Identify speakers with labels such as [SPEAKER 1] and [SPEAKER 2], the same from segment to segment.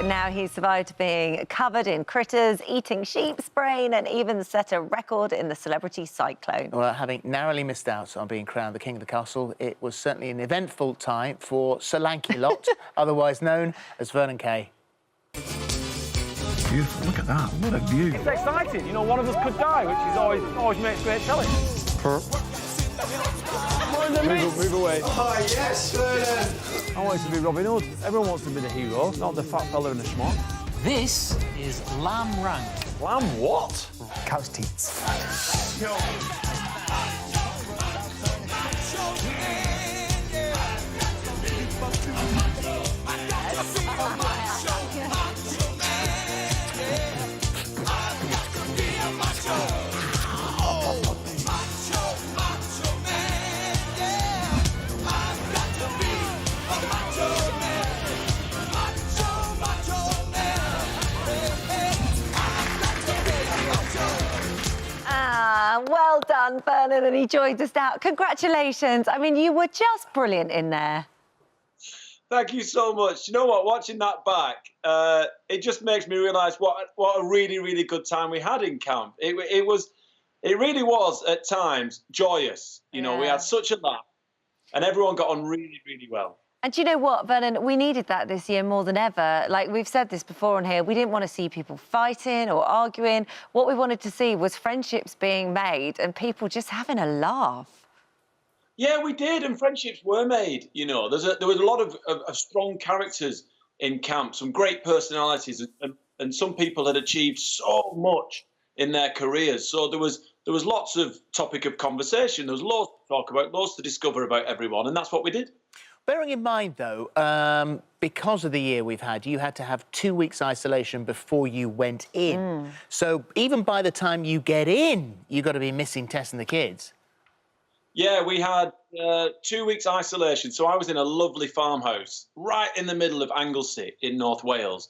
[SPEAKER 1] Now he's survived being covered in critters, eating sheep's brain, and even set a record in the celebrity cyclone.
[SPEAKER 2] Well, having narrowly missed out on being crowned the King of the Castle, it was certainly an eventful time for Sir Lanky-Lot, otherwise known as Vernon Kay.
[SPEAKER 3] Beautiful, look at that, what a view.
[SPEAKER 4] It's exciting, you know, one of us could die, which is always makes great telly. Move away.
[SPEAKER 5] Oh, yes, Vernon.
[SPEAKER 4] I want it to be Robin Hood. Everyone wants to be the hero, not the fat fella in the smock.
[SPEAKER 6] This is lamb rank.
[SPEAKER 4] Lamb what?
[SPEAKER 5] Cow's teats.
[SPEAKER 1] Well done, Vernon, and he joined us out. Congratulations. I mean, you were just brilliant in there.
[SPEAKER 7] Thank you so much. You know what? Watching that back, it just makes me realise what a really, really good time we had in camp. It really was at times joyous. You know, we had such a laugh, and everyone got on really, really well.
[SPEAKER 1] And do you know what, Vernon? We needed that this year more than ever. Like, we've said this before on here, we didn't want to see people fighting or arguing. What we wanted to see was friendships being made and people just having a laugh.
[SPEAKER 7] Yeah, we did, and friendships were made. You know, there was a lot of strong characters in camp, some great personalities, and some people had achieved so much in their careers. So there was lots of topic of conversation. There was lots to talk about, lots to discover about everyone, and that's what we did.
[SPEAKER 2] Bearing in mind, though, because of the year we've had, you had to have 2 weeks isolation before you went in. So even by the time you get in, you've got to be missing Tess and the kids.
[SPEAKER 7] Yeah, we had 2 weeks isolation. So I was in a lovely farmhouse right in the middle of Anglesey in North Wales.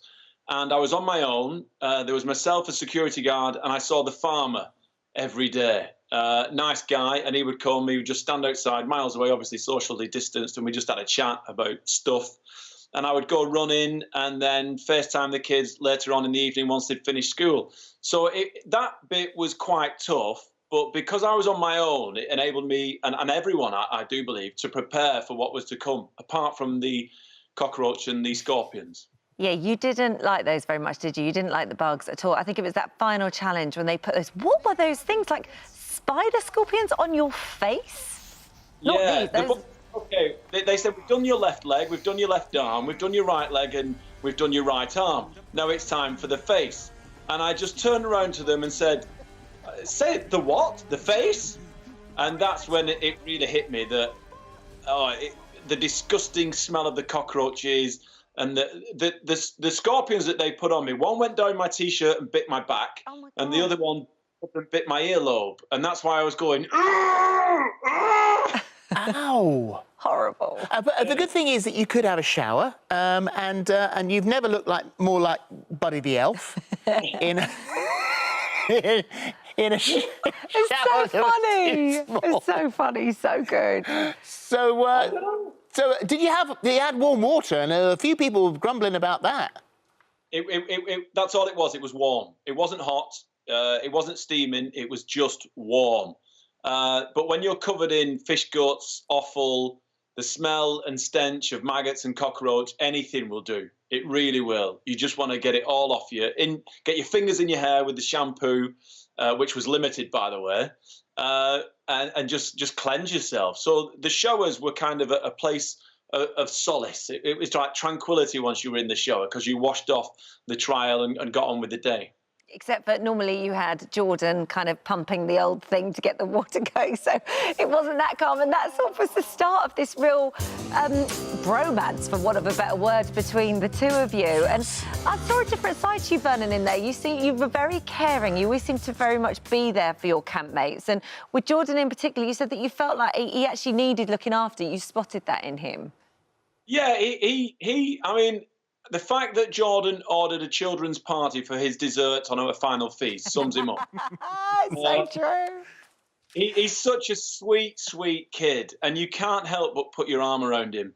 [SPEAKER 7] And I was on my own. There was myself, a security guard, and I saw the farmer every day. Nice guy, and he would come, he would just stand outside, miles away, obviously socially distanced, and we just had a chat about stuff. And I would go running and then FaceTime the kids later on in the evening once they'd finished school. So that bit was quite tough, but because I was on my own, it enabled me, and everyone, I do believe, to prepare for what was to come, apart from the cockroach and the scorpions.
[SPEAKER 1] Yeah, you didn't like those very much, did you? You didn't like the bugs at all. I think it was that final challenge when they put those... What were those things, like spider scorpions on your face?
[SPEAKER 7] Yeah.
[SPEAKER 1] Not these, those...
[SPEAKER 7] Okay, they said, we've done your left leg, we've done your left arm, we've done your right leg, and we've done your right arm. Now it's time for the face. And I just turned around to them and said, say the what? The face? And that's when it really hit me that the disgusting smell of the cockroaches and the scorpions that they put on me. One went down my T-shirt and bit my back, and the other one bit my earlobe. And that's why I was going,
[SPEAKER 2] Ow!
[SPEAKER 1] Horrible.
[SPEAKER 2] But the good thing is that you could have a shower, and you've never looked more like Buddy the Elf in a shower.
[SPEAKER 1] It's so funny. It's so funny, so good.
[SPEAKER 2] So did you had warm water, and a few people were grumbling about that.
[SPEAKER 7] That's all it was. It was warm. It wasn't hot. It wasn't steaming. It was just warm. But when you're covered in fish guts, offal, the smell and stench of maggots and cockroach, anything will do. It really will. You just want to get it all off you. Get your fingers in your hair with the shampoo, which was limited, by the way, and just cleanse yourself. So the showers were kind of a place of solace. It was like tranquility once you were in the shower because you washed off the trial and got on with the day.
[SPEAKER 1] Except that normally you had Jordan kind of pumping the old thing to get the water going, so it wasn't that calm. And that sort of was the start of this real bromance, for want of a better word, between the two of you. And I saw a different side to you, Vernon, in there. You were very caring. You always seemed to very much be there for your campmates. And with Jordan in particular, you said that you felt like he actually needed looking after. You spotted that in him.
[SPEAKER 7] Yeah, I mean, the fact that Jordan ordered a children's party for his dessert on our final feast sums him up.
[SPEAKER 1] So true.
[SPEAKER 7] He's such a sweet, sweet kid, and you can't help but put your arm around him.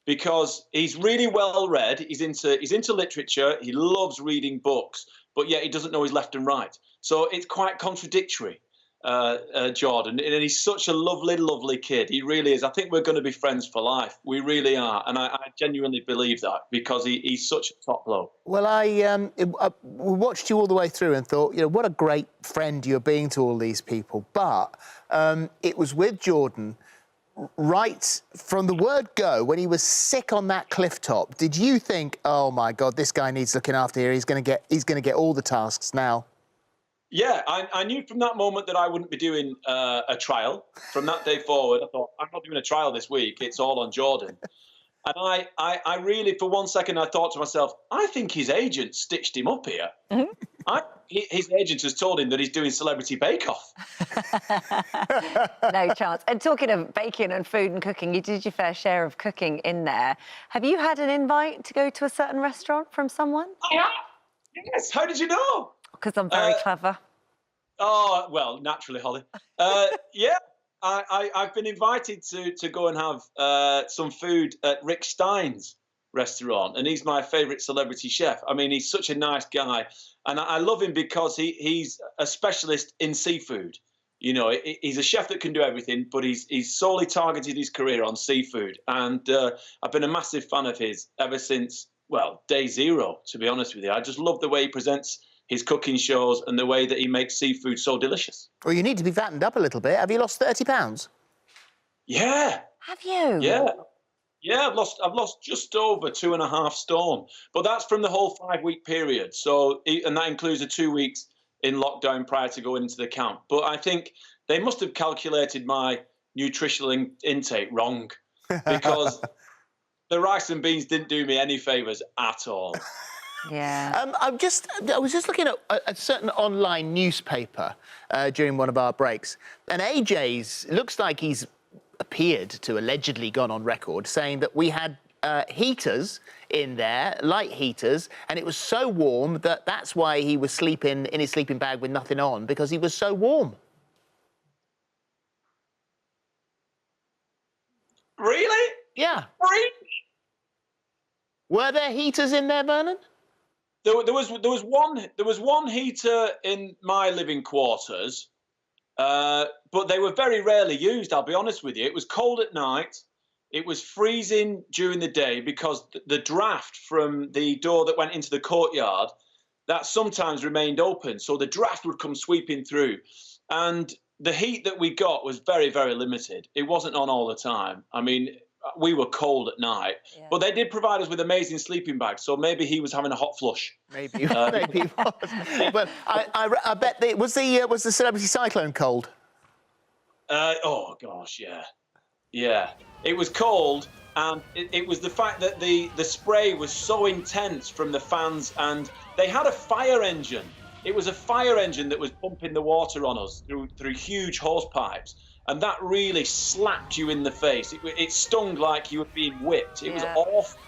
[SPEAKER 7] because he's really well read. He's into literature. He loves reading books, but yet he doesn't know his left and right. So it's quite contradictory, Jordan. And he's such a lovely, lovely kid. He really is. I think we're going to be friends for life. We really are. And I genuinely believe that because he's such a top bloke.
[SPEAKER 2] Well, I watched you all the way through and thought, what a great friend you're being to all these people. But it was with Jordan, right from the word go, when he was sick on that cliff top, did you think, oh, my God, this guy needs looking after here. He's going to get all the tasks now?
[SPEAKER 7] Yeah, I knew from that moment that I wouldn't be doing a trial. From that day forward, I thought, I'm not doing a trial this week. It's all on Jordan. And I really, for 1 second, I thought to myself, I think his agent stitched him up here. His agent has told him that he's doing Celebrity Bake Off.
[SPEAKER 1] No chance. And talking of baking and food and cooking, you did your fair share of cooking in there. Have you had an invite to go to a certain restaurant from someone?
[SPEAKER 7] Yes. How did you know?
[SPEAKER 1] Because I'm very clever.
[SPEAKER 7] Oh, well, naturally, Holly. Yeah, I've been invited to go and have some food at Rick Stein's restaurant, and he's my favourite celebrity chef. I mean, he's such a nice guy, and I love him because he's a specialist in seafood. He's a chef that can do everything, but he's solely targeted his career on seafood, and I've been a massive fan of his ever since, well, day zero, to be honest with you. I just love the way he presents his cooking shows and the way that he makes seafood so delicious.
[SPEAKER 2] Well, you need to be fattened up a little bit. Have you lost 30 pounds?
[SPEAKER 7] Yeah.
[SPEAKER 1] Have you?
[SPEAKER 7] Yeah, I've lost just over 2.5 stone, but that's from the whole 5-week period. So, and that includes the 2 weeks in lockdown prior to going into the camp. But I think they must have calculated my nutritional intake wrong, because the rice and beans didn't do me any favours at all.
[SPEAKER 1] Yeah.
[SPEAKER 2] I was just looking at a certain online newspaper during one of our breaks, and AJ's looks like he's appeared to allegedly gone on record saying that we had heaters in there, light heaters, and it was so warm that's why he was sleeping in his sleeping bag with nothing on, because he was so warm.
[SPEAKER 7] Really?
[SPEAKER 2] Yeah.
[SPEAKER 7] Really?
[SPEAKER 2] Were there heaters in there, Vernon?
[SPEAKER 7] There was one heater in my living quarters, but they were very rarely used, I'll be honest with you. It was cold at night. It was freezing during the day because the draft from the door that went into the courtyard, that sometimes remained open. So the draft would come sweeping through. And the heat that we got was very, very limited. It wasn't on all the time. I mean, we were cold at night, but they did provide us with amazing sleeping bags. So maybe he was having a hot flush.
[SPEAKER 2] Maybe, maybe he was. But I bet was the Celebrity Cyclone cold?
[SPEAKER 7] Oh gosh, yeah. It was cold, and it was the fact that the spray was so intense from the fans, and they had a fire engine. It was a fire engine that was pumping the water on us through huge hose pipes. And that really slapped you in the face. It stung like you were being whipped. It was awful.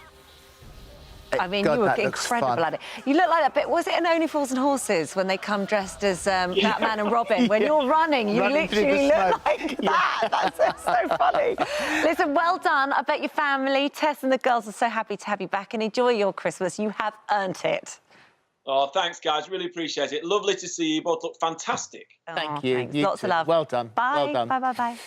[SPEAKER 1] I mean,
[SPEAKER 2] God,
[SPEAKER 1] you were
[SPEAKER 2] that looks
[SPEAKER 1] incredible
[SPEAKER 2] fun.
[SPEAKER 1] at it. You look like that bit. Was it in Only Fools and Horses when they come dressed as Batman and Robin? When you're running, you literally look like that. That's so funny. Listen, well done. I bet your family, Tess and the girls, are so happy to have you back, and enjoy your Christmas. You have earned it.
[SPEAKER 7] Oh, thanks, guys. Really appreciate it. Lovely to see you. Both look fantastic.
[SPEAKER 2] Thank you.
[SPEAKER 1] Thanks.
[SPEAKER 2] You
[SPEAKER 1] Lots
[SPEAKER 2] too.
[SPEAKER 1] of love.
[SPEAKER 2] Well done.
[SPEAKER 1] Bye.
[SPEAKER 2] Well done.
[SPEAKER 1] Bye.